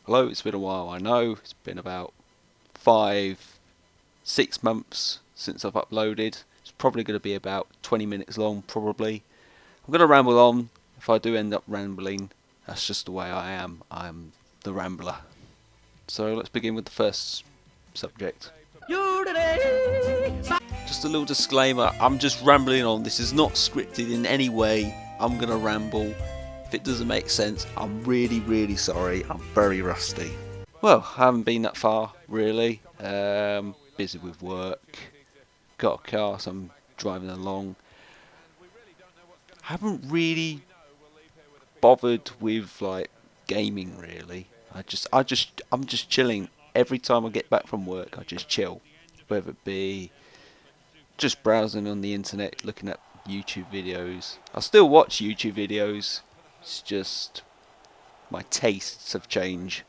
Hello, it's been a while, I know. It's been about 5, 6 months since I've uploaded. It's probably going to be about 20 minutes long, probably. I'm going to ramble on. If I do end up rambling, that's just the way I am. I'm the rambler. So let's begin with the first subject. Just a little disclaimer, I'm just rambling on. This is not scripted in any way. I'm going to ramble. If it doesn't make sense, I'm really, really sorry. I'm very rusty. Well, I haven't been that far, really. Busy with work. Got a car, so I'm driving along. Haven't really bothered with like gaming, really. I'm just chilling. Every time I get back from work, I just chill. Whether it be just browsing on the internet, looking at YouTube videos. I still watch YouTube videos. It's just my tastes have changed.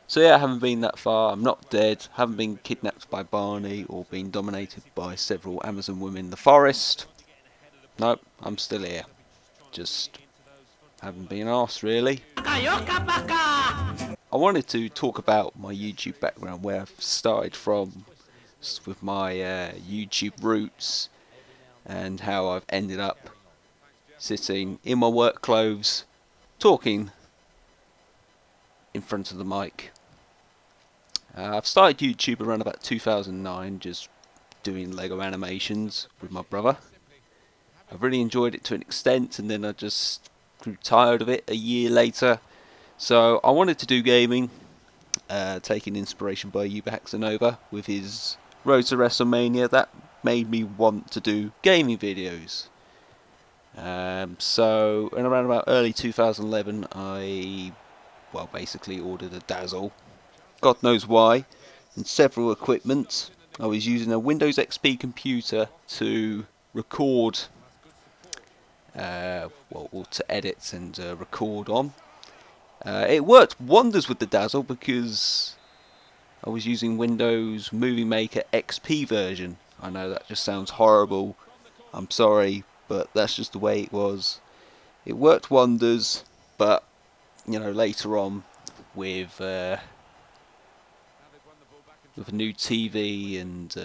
So yeah, I haven't been that far. I'm not dead. Haven't been kidnapped by Barney or been dominated by several Amazon women in the forest. Nope, I'm still here. Just haven't been asked, really. I wanted to talk about my YouTube background, where I've started from, with my YouTube roots, and how I've ended up sitting in my work clothes, talking in front of the mic. I've started YouTube around about 2009, just doing Lego animations with my brother. I've really enjoyed it to an extent, and then I just grew tired of it a year later. So I wanted to do gaming, taking inspiration by Yuba Haxanova with his Road to WrestleMania. That made me want to do gaming videos. So in around about early 2011, I basically ordered a Dazzle. God knows why, and several equipment. I was using a Windows XP computer to record, or to edit and record on. It worked wonders with the Dazzle because I was using Windows Movie Maker XP version. I know that just sounds horrible. I'm sorry, but that's just the way it was. It worked wonders, but later on with a new TV and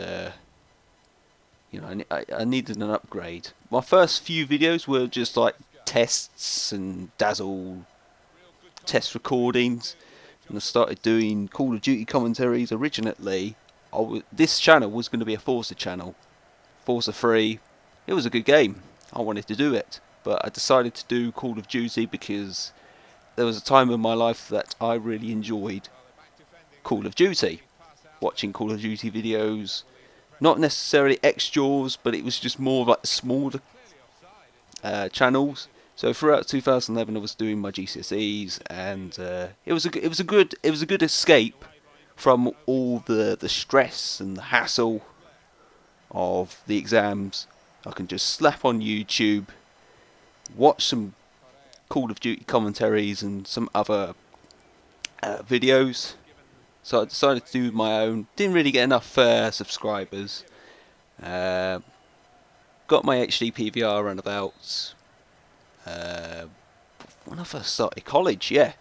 I needed an upgrade. My first few videos were just like tests and Dazzle test recordings, and I started doing Call of Duty commentaries. Originally, this channel was going to be a Forza channel, Forza 3. It was a good game. I wanted to do it, but I decided to do Call of Duty because there was a time in my life that I really enjoyed Call of Duty, watching Call of Duty videos. Not necessarily X-Jaws, but it was just more of like the smaller channels. So throughout 2011, I was doing my GCSEs, and it was a good escape from all the stress and the hassle of the exams. I can just slap on YouTube, watch some Call of Duty commentaries and some other videos. So I decided to do my own. Didn't really get enough subscribers. Got my HD PVR around about when I first started college, yeah.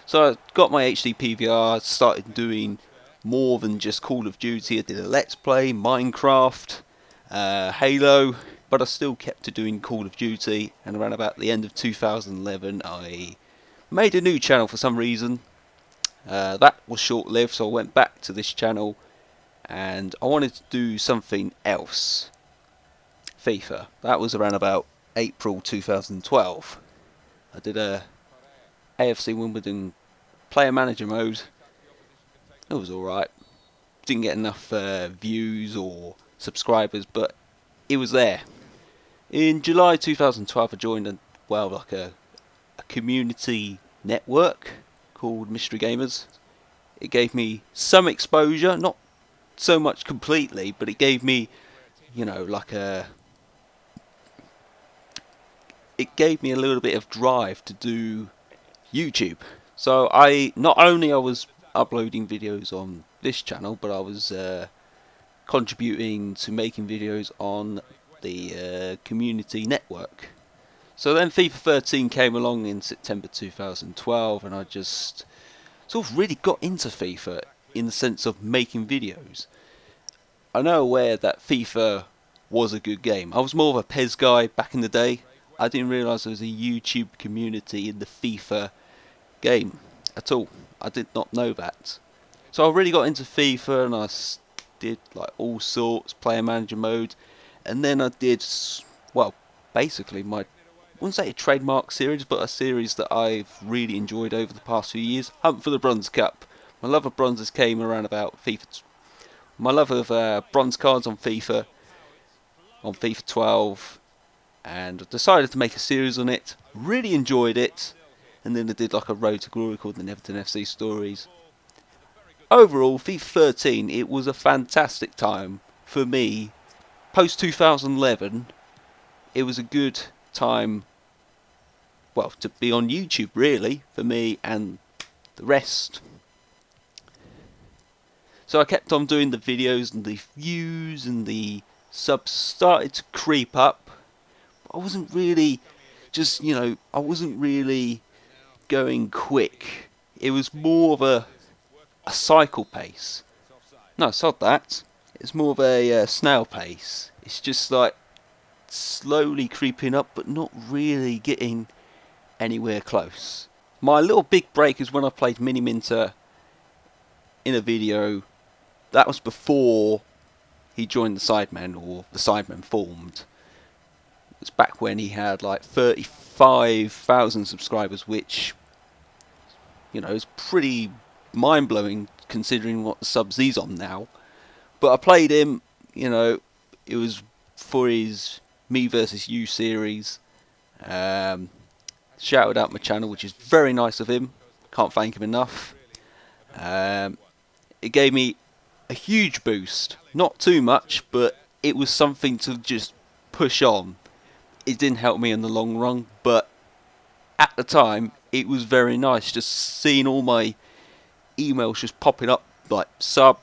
So I got my HD PVR, started doing more than just Call of Duty. I did a Let's Play, Minecraft, Halo, but I still kept to doing Call of Duty. And around about the end of 2011, I made a new channel for some reason. That was short-lived, so I went back to this channel, and I wanted to do something else. FIFA. That was around about April 2012. I did a AFC Wimbledon player manager mode. It was alright. Didn't get enough views or subscribers, but it was there. In July 2012, I joined a community network called Mystery Gamers. It gave me some exposure, not so much completely, but it gave me, it gave me a little bit of drive to do YouTube. So I was uploading videos on this channel, but I was contributing to making videos on the community network. So then FIFA 13 came along in September 2012, and I just sort of really got into FIFA in the sense of making videos. I know aware that FIFA was a good game. I was more of a PES guy back in the day. I didn't realise there was a YouTube community in the FIFA game at all. I did not know that. So I really got into FIFA and did like all sorts, player manager mode, and then I did, well, basically my, I wouldn't say a trademark series, but a series that I've really enjoyed over the past few years, Hunt for the Bronze Cup. My love of bronzes came around about FIFA. My love of bronze cards on FIFA 12, and I decided to make a series on it. Really enjoyed it, and then I did like a Road to Glory called the Neverton FC Stories. Overall, FIFA 13, it was a fantastic time for me. Post 2011, it was a good time, well, to be on YouTube really, for me and the rest. So I kept on doing the videos, and the views and the subs started to creep up. I wasn't really I wasn't really going quick. It was more of a cycle pace. No, it's not that. It's more of a snail pace. It's just like slowly creeping up, but not really getting anywhere close. My little big break is when I played Mini Minter in a video. That was before he joined the Sidemen, or the Sidemen formed. It was back when he had like 35,000 subscribers, which, is pretty mind-blowing considering what the subs he's on now. But I played him, it was for his Me versus You series. Shouted out my channel, which is very nice of him. Can't thank him enough. It gave me a huge boost. Not too much, but it was something to just push on. It didn't help me in the long run, but at the time, it was very nice just seeing all my emails just popping up, like sub,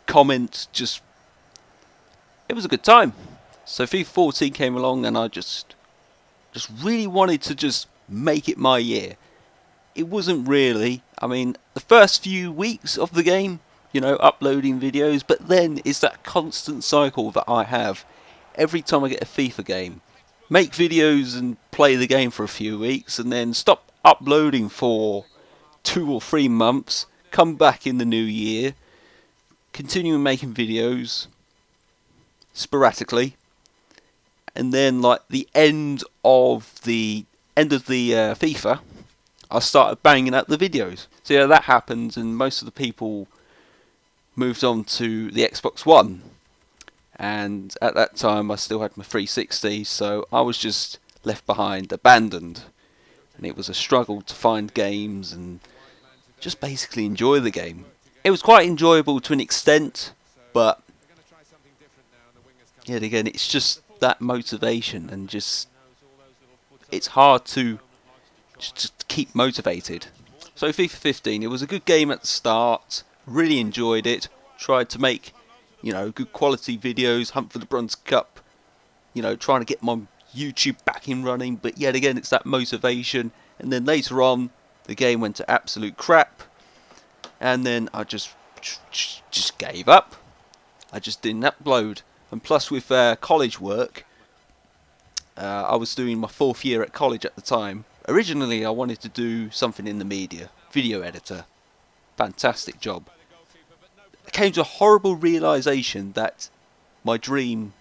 comments, it was a good time. So FIFA 14 came along, and I just really wanted to just make it my year. It wasn't really, the first few weeks of the game, uploading videos, but then it's that constant cycle that I have every time I get a FIFA game. Make videos and play the game for a few weeks, and then stop uploading for 2 or 3 months, come back in the new year, continue making videos sporadically, and then like the end of the FIFA, I started banging out the videos. So yeah, that happened, and most of the people moved on to the Xbox One, and at that time I still had my 360, so I was just left behind, abandoned, and it was a struggle to find games and just basically enjoy the game. It was quite enjoyable to an extent, but yet again, it's just that motivation, and it's hard to just keep motivated. So FIFA 15, it was a good game at the start, really enjoyed it, tried to make, good quality videos, Hunt for the Bronze Cup, trying to get my YouTube back in running, but yet again, it's that motivation, and then later on, the game went to absolute crap, and then I just gave up. I just didn't upload, and plus with college work, I was doing my 4th year at college at the time. Originally, I wanted to do something in the media, video editor. Fantastic job. I came to a horrible realisation that my dream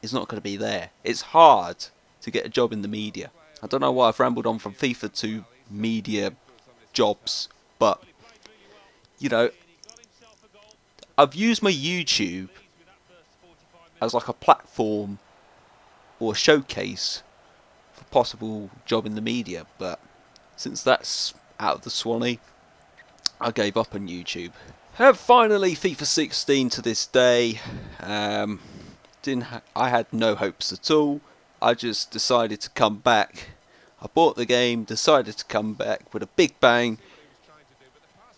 is not going to be there. It's hard to get a job in the media. I don't know why I've rambled on from FIFA to media jobs, but, I've used my YouTube as like a platform or a showcase for possible job in the media, but since that's out of the Swanee, I gave up on YouTube. Finally, FIFA 16 to this day. I had no hopes at all. I just decided to come back. I bought the game, decided to come back with a big bang.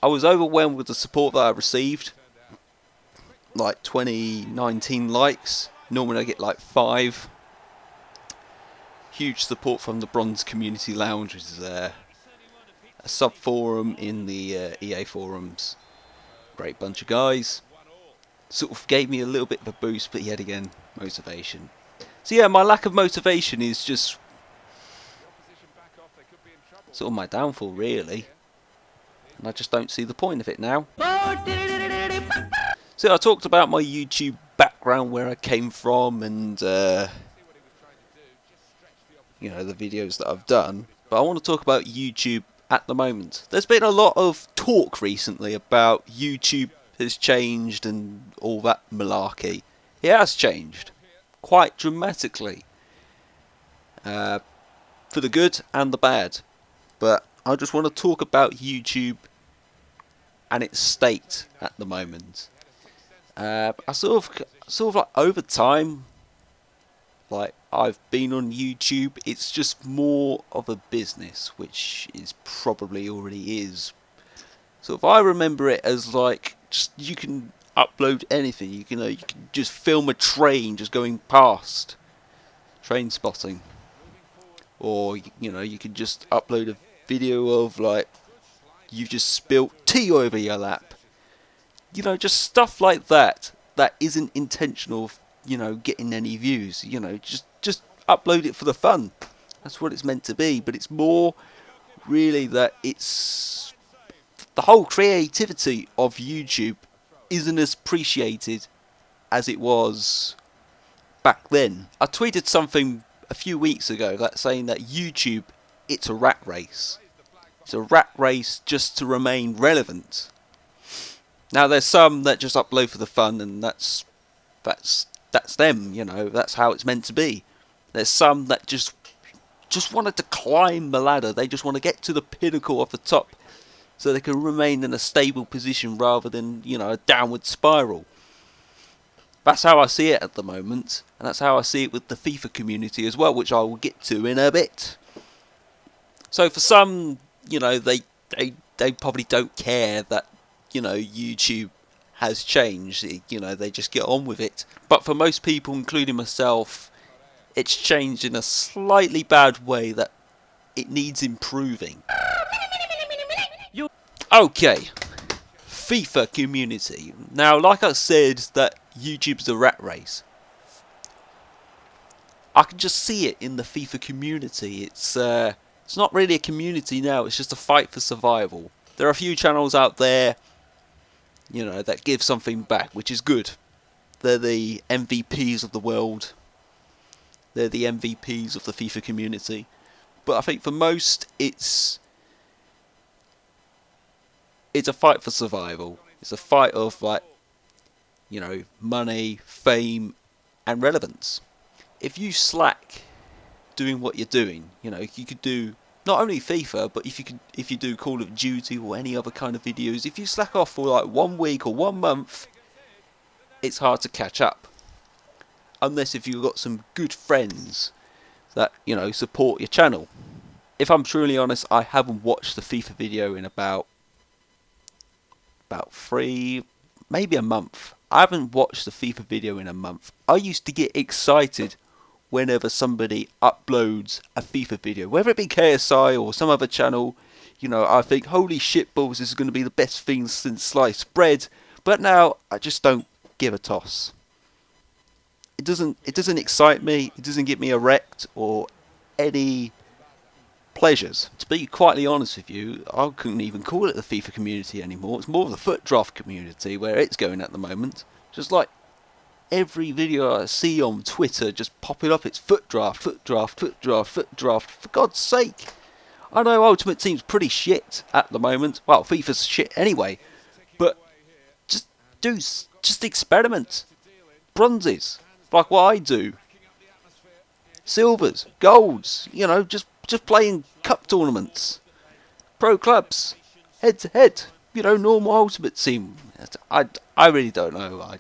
I was overwhelmed with the support that I received. Like 19 likes. Normally I get like 5. Huge support from the Bronze Community Lounge, which is a a sub forum in the EA forums. Great bunch of guys. Sort of gave me a little bit of a boost, but yet again, motivation. So yeah, my lack of motivation is just sort of my downfall, really. And I just don't see the point of it now. So I talked about my YouTube background, where I came from, and you know, the videos that I've done. But I want to talk about YouTube at the moment. There's been a lot of talk recently about YouTube has changed and all that malarkey. It has changed quite dramatically, for the good and the bad. But I just want to talk about YouTube and its state at the moment. I sort of like over time, like I've been on YouTube, it's just more of a business, which is probably already is. So if I remember it as like, just you can upload anything, you can just film a train just going past, train spotting, or you can just upload a video of like you've just spilt tea over your lap, just stuff like that that isn't intentional, getting any views. Just upload it for the fun. That's what it's meant to be. But it's more really that it's the whole creativity of YouTube isn't as appreciated as it was back then. I tweeted something a few weeks ago that saying that YouTube, it's a rat race. It's a rat race just to remain relevant. Now there's some that just upload for the fun, and that's them, that's how it's meant to be. There's some that just wanted to climb the ladder. They just want to get to the pinnacle of the top so they can remain in a stable position rather than, a downward spiral. That's how I see it at the moment, and that's how I see it with the FIFA community as well, which I will get to in a bit. So for some, they probably don't care that, YouTube has changed. They just get on with it. But for most people, including myself, it's changed in a slightly bad way that it needs improving. Okay, FIFA community. Now, like I said, that YouTube's a rat race. I can just see it in the FIFA community. It's not really a community now. It's just a fight for survival. There are a few channels out there, that give something back, which is good. They're the MVPs of the world. They're the MVPs of the FIFA community. But I think for most, it's a fight for survival. It's a fight of money, fame, and relevance. If you slack doing what you're doing, you could do not only FIFA, but if you do Call of Duty or any other kind of videos, if you slack off for like 1 week or 1 month, it's hard to catch up. Unless if you've got some good friends that, support your channel. If I'm truly honest, I haven't watched the FIFA video in about 3, maybe a month. I haven't watched the FIFA video in a month. I used to get excited whenever somebody uploads a FIFA video, whether it be KSI or some other channel. I think, holy shit balls, this is going to be the best thing since sliced bread. But now I just don't give a toss. It doesn't excite me. It doesn't get me erect or any pleasures. To be quietly honest with you, I couldn't even call it the FIFA community anymore. It's more of the foot draft community where it's going at the moment. Just like every video I see on Twitter just popping up, it's foot draft, foot draft, foot draft, foot draft. For God's sake. I know Ultimate Team's pretty shit at the moment. Well, FIFA's shit anyway. But just experiment. Bronzes, like what I do. Silvers, golds, just playing cup tournaments. Pro clubs, head to head. Normal Ultimate Team. I really don't know.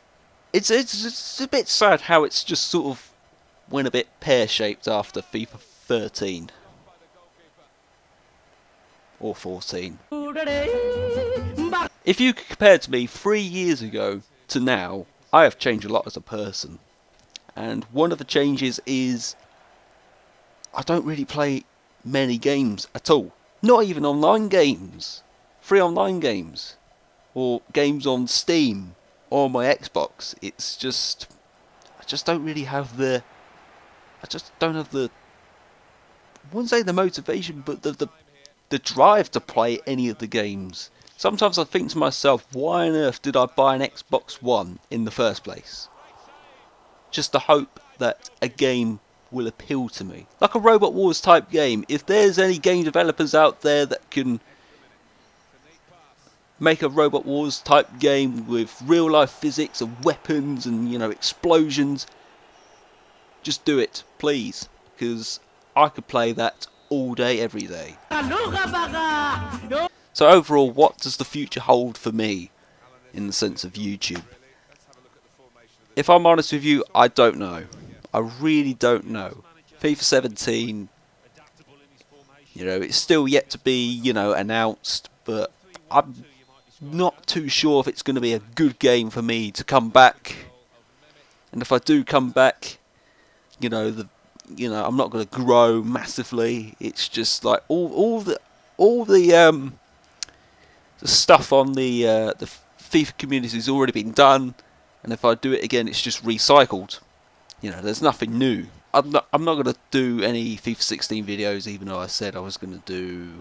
It's a bit sad how it's just sort of went a bit pear-shaped after FIFA 13 or 14. If you compare to me 3 years ago to now, I have changed a lot as a person. And one of the changes is I don't really play many games at all. Not even online games. Free online games. Or games on Steam. Or on my Xbox. It's just... I just don't really have the... I just don't have the... I wouldn't say the motivation, but the drive to play any of the games. Sometimes I think to myself, why on earth did I buy an Xbox One in the first place? Just to hope that a game will appeal to me. Like a Robot Wars type game. If there's any game developers out there that can make a Robot Wars type game with real life physics and weapons and, you know, explosions, just do it, please. Because I could play that all day, every day. So overall, what does the future hold for me in the sense of YouTube? If I'm honest with you, I don't know. I really don't know. FIFA 17, you know, it's still yet to be, you know, announced, but I'm not too sure if it's going to be a good game for me to come back. And if I do come back, you know, I'm not going to grow massively. It's just like all the stuff on the FIFA community has already been done, and if I do it again, it's just recycled. You know, there's nothing new. I'm not going to do any FIFA 16 videos, even though I said I was going to do,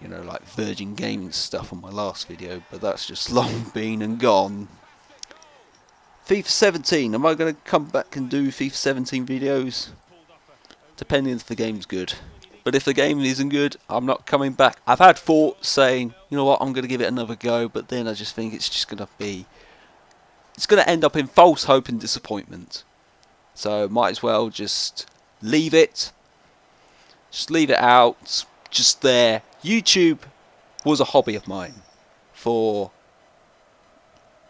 you know, like Virgin Gaming stuff on my last video, but that's just long been and gone. FIFA 17, am I going to come back and do FIFA 17 videos? Depending if the game's good. But if the game isn't good, I'm not coming back. I've had thoughts saying, you know what, I'm going to give it another go, but then I just think it's just going to be... It's going to end up in false hope and disappointment. So might as well just leave it. Just leave it out. Just there. YouTube was a hobby of mine for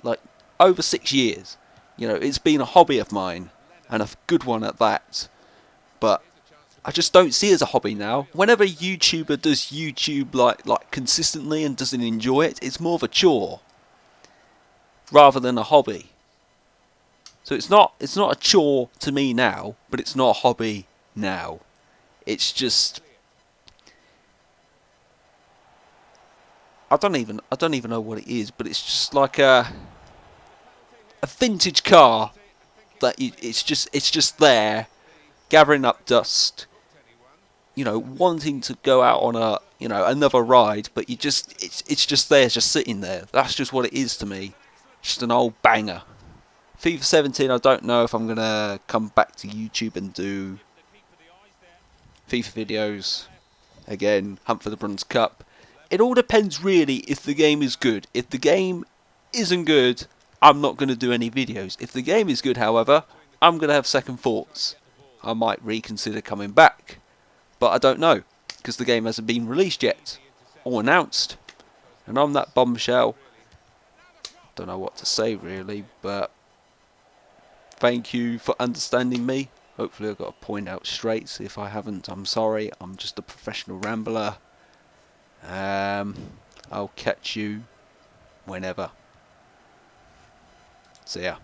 like over 6 years. You know, it's been a hobby of mine, and a good one at that. But I just don't see it as a hobby now. Whenever a YouTuber does YouTube like consistently and doesn't enjoy it, it's more of a chore rather than a hobby. So it's not a chore to me now, but it's not a hobby now. It's just I don't even know what it is, but it's just like a vintage car that it's just there, gathering up dust. You know, wanting to go out on a another ride, but it's just there, just sitting there. That's just what it is to me. Just an old banger. FIFA 17, I don't know if I'm gonna come back to YouTube and do FIFA videos again. Hunt for the Bronze Cup. It all depends really if the game is good. If the game isn't good, I'm not gonna do any videos. If the game is good, however, I'm gonna have second thoughts. I might reconsider coming back. But I don't know, because the game hasn't been released yet, or announced. And on that bombshell, don't know what to say really, but thank you for understanding me. Hopefully I've got a point out straight. If I haven't, I'm sorry. I'm just a professional rambler. I'll catch you whenever. See ya.